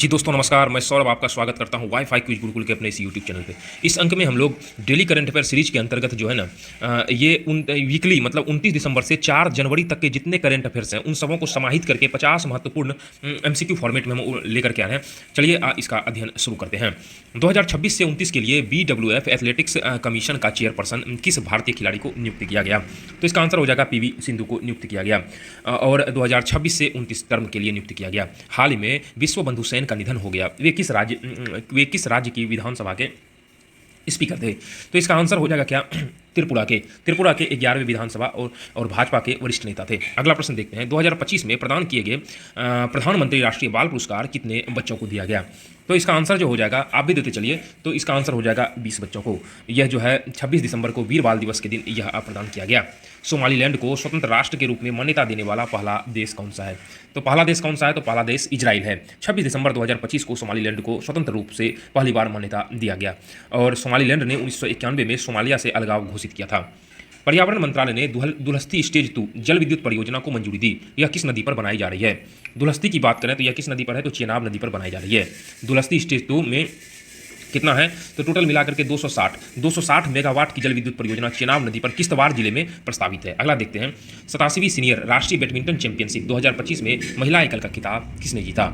जी दोस्तों नमस्कार, मैं सौरभ आपका स्वागत करता हूं वाईफाई क्विज गुरुकुल के अपने इस यूट्यूब चैनल पे। इस अंक में हम लोग डेली करंट अफेयर सीरीज के अंतर्गत जो है ना ये वीकली मतलब 29 दिसंबर से 4 जनवरी तक के जितने करंट अफेयर्स हैं उन सबों को समाहित करके 50 महत्वपूर्ण एमसीक्यू फॉर्मेट में हम लेकर के आ रहे हैं। चलिए इसका अध्ययन शुरू करते हैं। 2026 से 29 के लिए BWF एथलेटिक्स कमीशन का चेयरपर्सन किस भारतीय खिलाड़ी को नियुक्त किया गया? तो इसका आंसर हो जाएगा PV सिंधु को नियुक्त किया गया और 2026 से 29 टर्म के लिए नियुक्त किया गया। हाल ही में विश्व बंधु सेन का निधन हो गया। वे किस राज्य की विधानसभा के स्पीकर थे? तो इसका आंसर हो जाएगा क्या? त्रिपुरा के 11वें विधानसभा और भाजपा के वरिष्ठ नेता थे। अगला प्रश्न देखते हैं। 2025 में प्रदान किए गए प्रधानमंत्री राष्ट्रीय बाल पुरस्कार कितने बच्चों को दिया गया? तो इसका आंसर जो हो जाएगा, आप भी देते चलिए, तो इसका आंसर हो जाएगा 20 बच्चों को। यह जो है 26 दिसंबर को वीर बाल दिवस के दिन यह प्रदान किया गया। सोमालीलैंड को स्वतंत्र राष्ट्र के रूप में मान्यता देने वाला पहला देश कौन सा है? तो पहला देश कौन सा है? तो पहला देश इजराइल है। 26 दिसंबर 2025 को सोमालीलैंड को स्वतंत्र रूप से पहली बार मान्यता दिया गया और सोमालीलैंड ने 1991 में सोमालिया से अलगाव घोषित किया था। पर्यावरण मंत्रालय ने दुलहस्ती स्टेज 2 जल विद्युत परियोजना को मंजूरी दी। यह किस नदी पर बनाई जा रही है? दुलहस्ती की बात करें तो यह किस नदी पर है? तो चेनाब नदी पर बनाई जा रही है। दुलहस्ती स्टेज 2 में कितना है? तो टोटल मिलाकर के 260 मेगावाट की जल विद्युत परियोजना चेनाब नदी पर किश्तवाड़ जिले में प्रस्तावित है। अगला देखते हैं। 87वीं सीनियर राष्ट्रीय बैडमिंटन चैंपियनशिप 2025 में महिला एकल का खिताब किसने जीता?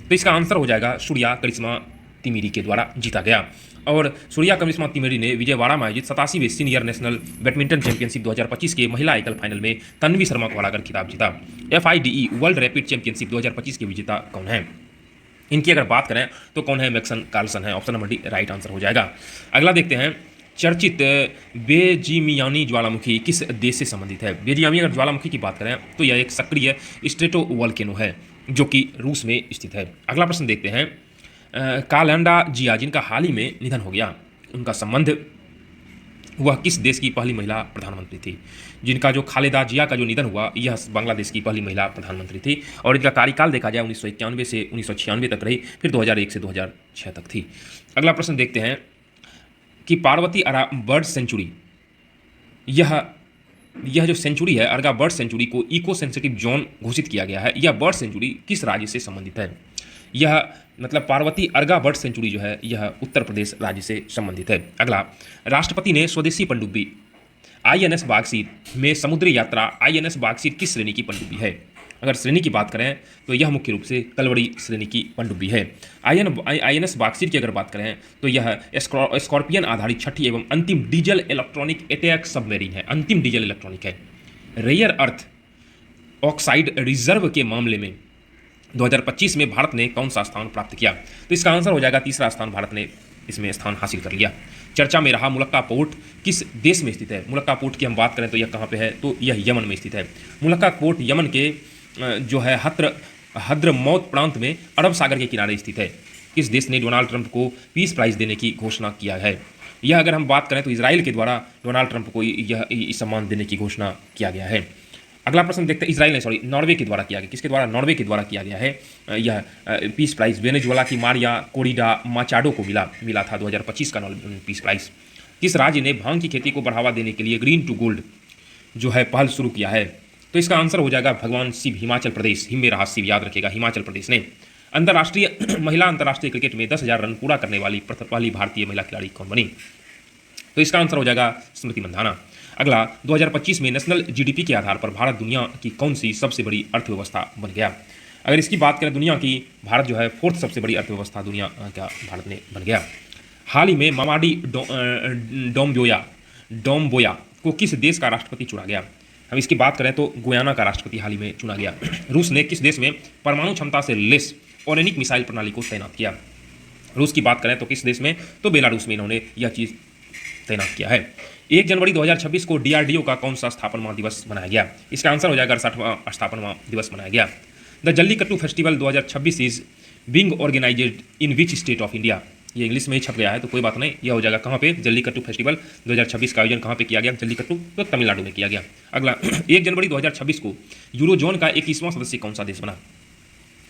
तो इसका आंसर हो जाएगा सूर्या करिश्मा तिमिरी के द्वारा जीता गया और सूर्या करिश्मा तिमिरी ने विजयवाड़ा में आयोजित 87वीं सीनियर नेशनल बैडमिंटन चैंपियनशिप 2025 के महिला एकल फाइनल में तन्वी शर्मा को हराकर खिताब जीता। FIDE वर्ल्ड रैपिड चैंपियनशिप 2025 के विजेता कौन है? इनकी अगर बात करें तो कौन है? मैक्सन कार्लसन है। Option number D right answer हो जाएगा। अगला देखते हैं। चर्चित बेजिमियानी ज्वालामुखी किस देश से संबंधित है? बेजियामी अगर ज्वालामुखी की बात करें तो यह एक सक्रिय स्ट्रेटोवोल्केनो है जो कि रूस में स्थित है। अगला प्रश्न देखते हैं। कालंडा जिया जिनका हाल ही में निधन हो गया, उनका संबंध वह किस देश की पहली महिला प्रधानमंत्री थी? जिनका जो खालेदा जिया का जो निधन हुआ, यह बांग्लादेश की पहली महिला प्रधानमंत्री थी और इनका कार्यकाल देखा जाए 1991 से 1996 तक रही, फिर 2001 से 2006 तक थी। अगला प्रश्न देखते हैं कि पार्वती अरा बर्ड सेंचुरी, यह जो सेंचुरी है, अर्गा बर्ड सेंचुरी को इको सेंसिटिव जोन घोषित किया गया है। यह बर्ड सेंचुरी किस राज्य से संबंधित है? यह मतलब पार्वती अर्गा बर्ड सेंचुरी जो है यह उत्तर प्रदेश राज्य से संबंधित है। अगला, राष्ट्रपति ने स्वदेशी पनडुब्बी INS बागसीर में समुद्री यात्रा INS बागसीर किस श्रेणी की पनडुब्बी है? अगर श्रेणी की बात करें तो यह मुख्य रूप से कलवड़ी श्रेणी की पनडुब्बी है। INS बागसीर की अगर बात करें तो यह स्कॉर्पियन आधारित छठी एवं अंतिम डीजल इलेक्ट्रॉनिक अटैक सबमरीन है। अंतिम डीजल इलेक्ट्रॉनिक है। रेयर अर्थ ऑक्साइड रिजर्व के मामले में 2025 में भारत ने कौन सा स्थान प्राप्त किया? तो इसका आंसर हो जाएगा तीसरा स्थान भारत ने इसमें स्थान हासिल कर लिया। चर्चा में रहा मुलक्का पोर्ट किस देश में स्थित है? मुलक्का पोर्ट की हम बात करें तो यह कहाँ पे है? तो यह यमन में स्थित है। मुलक्का पोर्ट यमन के जो है हद्रमौत प्रांत में अरब सागर के किनारे स्थित है। किस देश ने डोनाल्ड ट्रंप को पीस प्राइज देने की घोषणा किया है? यह अगर हम बात करें तो इजराइल के द्वारा डोनाल्ड ट्रंप को यह सम्मान देने की घोषणा किया गया है। अगला प्रश्न देखते हैं। इजराइल ने नॉर्वे के द्वारा किया गया। किसके द्वारा? नॉर्वे के द्वारा किया गया है। यह पीस प्राइज वेनेजुएला की मारिया कोरिडा माचाडो को मिला था 2025 का पीस प्राइज। किस राज्य ने भांग की खेती को बढ़ावा देने के लिए ग्रीन टू गोल्ड जो है पहल शुरू किया है? तो इसका आंसर हो जाएगा भगवान शिव, हिमाचल प्रदेश। हिम में रहा शिव, याद रखेगा, हिमाचल प्रदेश ने। महिला अंतर्राष्ट्रीय क्रिकेट में 10,000 रन पूरा करने वाली पहली भारतीय महिला खिलाड़ी कौन बनी? तो इसका आंसर हो जाएगा स्मृति मंधाना। अगला, 2025 में नेशनल GDP के आधार पर भारत दुनिया की कौन सी सबसे बड़ी अर्थव्यवस्था बन गया? अगर इसकी बात करें दुनिया की, भारत जो है 4th सबसे बड़ी अर्थव्यवस्था दुनिया का भारत ने बन गया। हाल ही में मामाडी डोम्बोया को किस देश का राष्ट्रपति चुना गया? हम इसकी बात करें तो गुयाना का राष्ट्रपति हाल ही में चुना गया। रूस ने किस देश में परमाणु क्षमता से लेस ओरेनिक मिसाइल प्रणाली को तैनात किया? रूस की बात करें तो किस देश में? तो बेलारूस में इन्होंने यह चीज़ तैनात किया है। 1 जनवरी 2026 को DRDO का कौन सा स्थापना दिवस मनाया गया? इसका आंसर हो जाएगा 68वां स्थापना दिवस मनाया गया। The Jallikattu festival 2026 is being organised in which state of India? ये इंग्लिश में ही छप गया है तो कोई बात नहीं, यह हो जाएगा कहाँ पे? जल्लीकट्टू फेस्टिवल 2026 का आयोजन कहाँ पे किया गया? जल्लीकट्टू, तो तमिलनाडु में किया गया। अगला, 1 जनवरी 2026 को यूरोजोन का 21वां सदस्य कौन सा देश बना?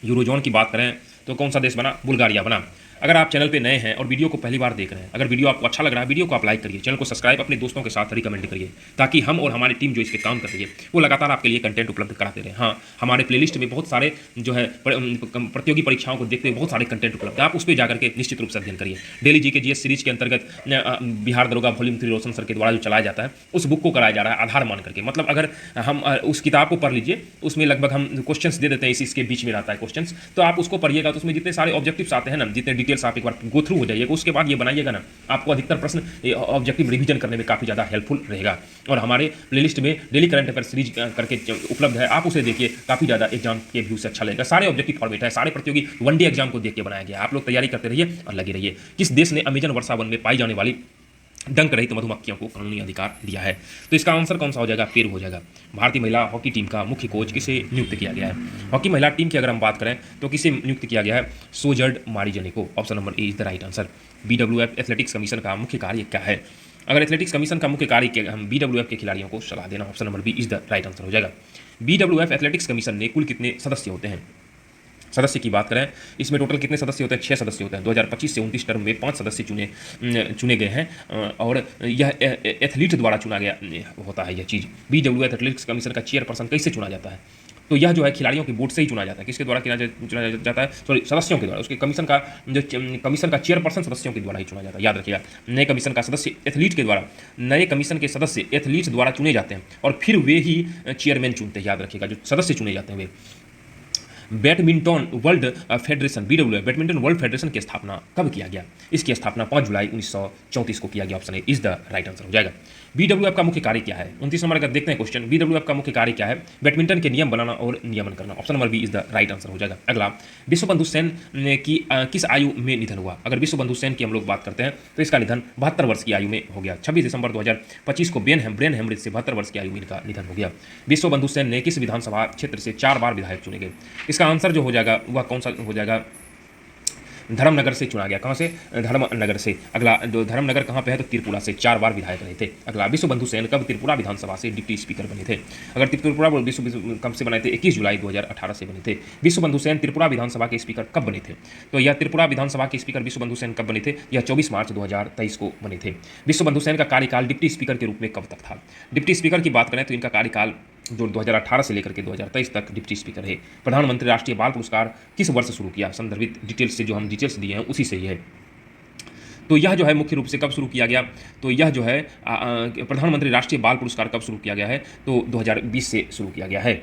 यूरोजोन की बात करें तो कौन सा देश बना? बुल्गारिया बना। अगर आप चैनल पे नए हैं और वीडियो को पहली बार देख रहे हैं, अगर वीडियो आपको अच्छा लग रहा है, वीडियो को आप लाइक करिए, चैनल को सब्सक्राइब अपने दोस्तों के साथ रिकमेंड करिए, ताकि हम और हमारी टीम जो इस पे काम कर रही है वो लगातार आपके लिए कंटेंट उपलब्ध कराते रहे। हाँ, हमारे प्लेलिस्ट में बहुत सारे जो है प्रतियोगी परीक्षाओं को देखते हुए बहुत सारे कंटेंट उपलब्ध है, आप उस पर जाकर के निश्चित रूप से अध्ययन करिए। डेली जीके जीएस सीरीज के अंतर्गत बिहार दरोगा वॉल्यूम 3 रोशन सर के द्वारा जो चलाया जाता है, उस बुक को कराया जा रहा है आधार मान करके। मतलब अगर हम उस किताब को पढ़ लीजिए, उसमें लगभग हम क्वेश्चंस दे देते हैं, इसके बीच में रहता है क्वेश्चंस, तो आप उसको पढ़िएगा तो उसमें जितने सारे ऑब्जेक्टिव्स आते हैं ना, जितने डिटेल्स आप एक बार गो थ्रू हो जाइएगा, उसके बाद ये बनाइएगा ना, आपको अधिकतर प्रश्न ऑब्जेक्टिव रिवीजन करने में काफ़ी ज़्यादा हेल्पफुल रहेगा। और हमारे प्लेलिस्ट में डेली करंट अफेयर सीरीज करके उपलब्ध है, आप उसे देखिए, काफ़ी ज़्यादा एग्जाम के व्यू से अच्छा लगेगा। सारे ऑब्जेक्टिव फॉर्मेट है, सारे प्रतियोगी वनडे एग्जाम को देख के बनाया गया। आप लोग तैयारी करते रहिए और लगे रहिए। किस देश ने अमेजन वर्षा वन में पाई जाने वाली डंक रहित मधुमक्खियों को कानूनी अधिकार दिया है? तो इसका आंसर कौन सा हो जाएगा? पेरू हो जाएगा। भारतीय महिला हॉकी टीम का मुख्य कोच किसे नियुक्त किया गया है? हॉकी महिला टीम की अगर हम बात करें तो किसे नियुक्त किया गया है? सोजर्ड मारिजनी को। Option number A is the right answer. BWF athletics commission का मुख्य कार्य क्या है? अगर एथलेटिक्स कमीशन का मुख्य कार्य क्या, हम BWF के खिलाड़ियों को सलाह देना। Option number B is the right answer हो जाएगा। BWF एथलेटिक्स कमीशन में कुल कितने सदस्य होते हैं? सदस्य की बात करें, इसमें टोटल कितने सदस्य होते हैं? 6 सदस्य होते हैं। 2025 से 29 टर्म में 5 सदस्य चुने गए हैं, और यह एथलीट द्वारा चुना गया होता है। यह चीज़ BWF एथलेटिक्स कमीशन का चेयरपर्सन कैसे चुना जाता है? तो यह जो है खिलाड़ियों की बोर्ड से ही चुना जाता है। किसके द्वारा चुना जाता है? सॉरी, सदस्यों के द्वारा। उसके कमीशन का चेयरपर्सन सदस्यों के द्वारा ही चुना जाता है, याद रखिएगा। नए कमीशन का सदस्य एथलीट के द्वारा, नए कमीशन के सदस्य एथलीट्स द्वारा चुने जाते हैं, और फिर वे ही चेयरमैन चुनते हैं। याद रखिएगा, जो सदस्य चुने जाते हैं वे। Badminton world federation BWF badminton world federation की स्थापना कब किया गया? इसकी स्थापना 5 जुलाई 1934 को किया गया। Option A is the right answer हो जाएगा। BWF का मुख्य कार्य क्या है? 29 नंबर का देखते हैं क्वेश्चन। BWF का मुख्य कार्य क्या है? बैडमिंटन के नियम बनाना और नियमन करना। Option number B is the right answer हो जाएगा। अगला, विश्व बंधु सेन की किस आयु में निधन हुआ? अगर विश्व बंधु सेन की हम लोग बात करते हैं तो इसका निधन 72 वर्ष की आयु में हो गया। 26 दिसंबर 2025 को ब्रेन हेमरेज से 72 वर्ष की आयु में इनका निधन हो गया। विश्व बंधु सेन ने किस विधानसभा क्षेत्र से 4 बार विधायक चुने गए? इसका आंसर जो हो जाएगा वह कौन सा हो जाएगा? धर्मनगर से चुना गया। कहाँ से? धर्मनगर से। अगला, जो धर्मनगर कहाँ पे है? तो त्रिपुरा से 4 बार विधायक रहे थे। अगला, विश्व बंधु सेन कब त्रिपुरा विधानसभा से डिप्टी स्पीकर बने थे? अगर त्रिपुरा कब से बने थे? 21 जुलाई 2018 से बने थे। विश्व बंधु सेन त्रिपुरा विधानसभा के स्पीकर कब बने थे? तो यह त्रिपुरा विधानसभा के स्पीकर विश्व बंधु सेन कब बने थे? यह 24 मार्च 2023 को बने थे। विश्व बंधु सेन का कार्यकाल डिप्टी स्पीकर के रूप में कब तक था? डिप्टी स्पीकर की बात करें तो इनका कार्यकाल जो 2018 से लेकर के 2023 तक डिप्टी स्पीकर है। प्रधानमंत्री राष्ट्रीय बाल पुरस्कार किस वर्ष शुरू किया? संदर्भित डिटेल्स से जो हम डिटेल्स दिए हैं उसी से ही है। तो यह जो है मुख्य रूप से कब शुरू किया गया? तो यह जो है प्रधानमंत्री राष्ट्रीय बाल पुरस्कार कब शुरू किया गया है? तो 2020 से शुरू किया गया है।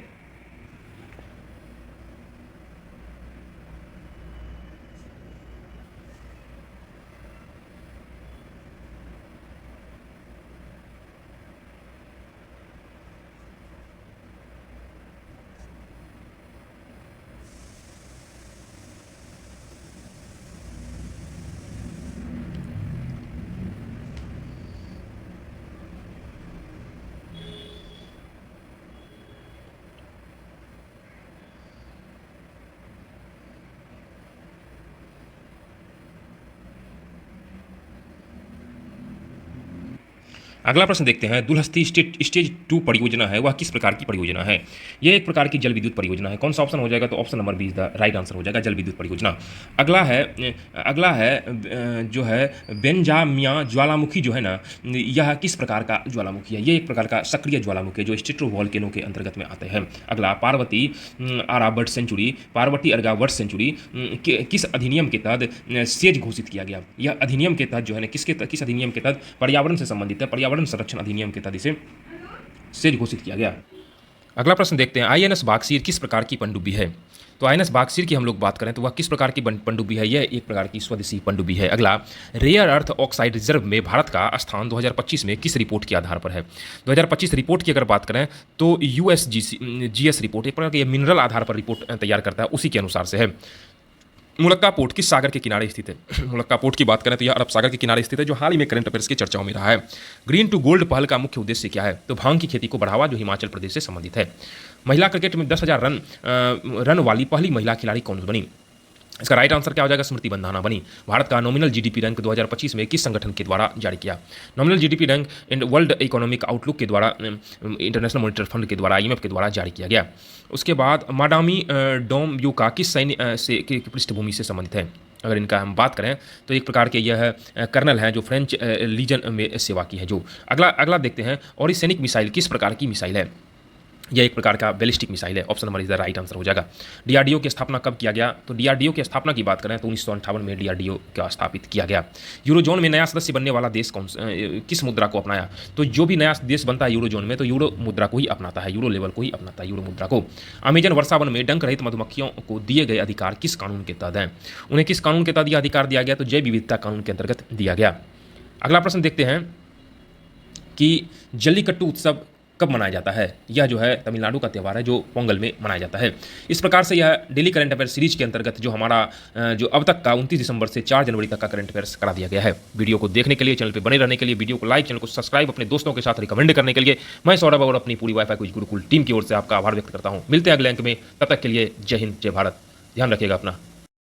अगला प्रश्न देखते हैं। दुलहस्ती स्टेज 2 परियोजना है, वह किस प्रकार की परियोजना है? यह एक प्रकार की जल विद्युत परियोजना है। कौन सा ऑप्शन हो जाएगा? तो option number B is the right answer हो जाएगा, जल विद्युत परियोजना। अगला है जो है बेंजामिया ज्वालामुखी जो है ना, यह किस प्रकार का ज्वालामुखी है? यह एक प्रकार का सक्रिय ज्वालामुखी है जो स्ट्रेटो वॉल्केनो के अंतर्गत में आते हैं। अगला, पार्वती आरा bird sanctuary, Parvati अर्गा bird sanctuary किस अधिनियम के तहत सेज घोषित किया गया? यह अधिनियम के तहत जो है ना, किस अधिनियम के तहत? पर्यावरण से संबंधित है, पर्यावरण संरक्षण अधिनियम के तहत इसे सेज घोषित किया गया। अगला प्रश्न देखते हैं। INS बागसीर किस प्रकार की पनडुब्बी है? तो INS बागसीर की हम लोग बात करें तो वह किस प्रकार की पनडुब्बी है? यह एक प्रकार की स्वदेशी पनडुब्बी है। अगला, रेयर अर्थ ऑक्साइड रिजर्व में भारत का स्थान 2025 में किस रिपोर्ट के आधार पर है? 2025 रिपोर्ट की अगर बात करें तो USGS रिपोर्ट, एक प्रकार की मिनरल आधार पर रिपोर्ट तैयार करता है, उसी के अनुसार से है। मुलक्का पोर्ट किस सागर के किनारे स्थित है? मुलक्का पोर्ट की बात करें तो यह अरब सागर के किनारे स्थित है, जो हाल ही में करंट अफेयर्स की चर्चाओं में रहा है। ग्रीन टू गोल्ड पहल का मुख्य उद्देश्य क्या है? तो भांग की खेती को बढ़ावा, जो हिमाचल प्रदेश से संबंधित है। महिला क्रिकेट में 10,000 रन वाली पहली महिला खिलाड़ी कौन बनी? इसका राइट आंसर क्या हो जाएगा? स्मृति बंधाना बनी। भारत का नॉमिनल जीडीपी रैंक 2025 में किस संगठन के द्वारा जारी किया? Nominal GDP rank world economic outlook के द्वारा, इंटरनेशनल मॉनिटरी फंड के द्वारा, IMF के द्वारा जारी किया गया। उसके बाद माडामी डोम युका किस सैन्य से की पृष्ठभूमि से संबंधित है? अगर इनका हम बात करें तो एक प्रकार के यह कर्नल हैं जो फ्रेंच लीजन में सेवा की है। जो अगला अगला देखते हैं, और इस सैनिक मिसाइल किस प्रकार की मिसाइल है? यह एक प्रकार का बैलिस्टिक मिसाइल है। Option number is the right answer हो जाएगा। डीआरडीओ की स्थापना कब किया गया? तो डीआरडीओ की स्थापना की बात करें तो 1958 में डीआरडीओ का स्थापित किया गया। यूरोजोन में नया सदस्य बनने वाला देश किस मुद्रा को अपनाया? तो जो भी नया देश बनता है यूरोजोन में तो यूरो मुद्रा को ही अपनाता है, यूरो लेवल को ही अपनाता है, यूरो मुद्रा को। अमेजन वर्षावन में डंक रहित मधुमक्खियों को दिए गए अधिकार किस कानून के तहत हैं? उन्हें किस कानून के तहत यह अधिकार दिया गया? तो जैव विविधता कानून के अंतर्गत दिया गया। अगला प्रश्न देखते हैं कि जल्लीकट्टू उत्सव कब मनाया जाता है? यह जो है तमिलनाडु का त्यौहार है जो पोंगल में मनाया जाता है। इस प्रकार से यह डेली करंट अफेयर सीरीज के अंतर्गत जो हमारा जो अब तक का 29 दिसंबर से 4 जनवरी तक का करंट अफेयर्स करा दिया गया है। वीडियो को देखने के लिए, चैनल पर बने रहने के लिए, वीडियो को लाइक, चैनल को सब्सक्राइब, अपने दोस्तों के साथ रिकमेंड करने के लिए मैं सौरभ और अपनी पूरी वाईफाई क्विज गुरुकुल टीम की ओर से आपका आभार व्यक्त करता हूँ। मिलते हैं अगले अंक में, तब तक के लिए जय हिंद, जय भारत। ध्यान रखिएगा अपना।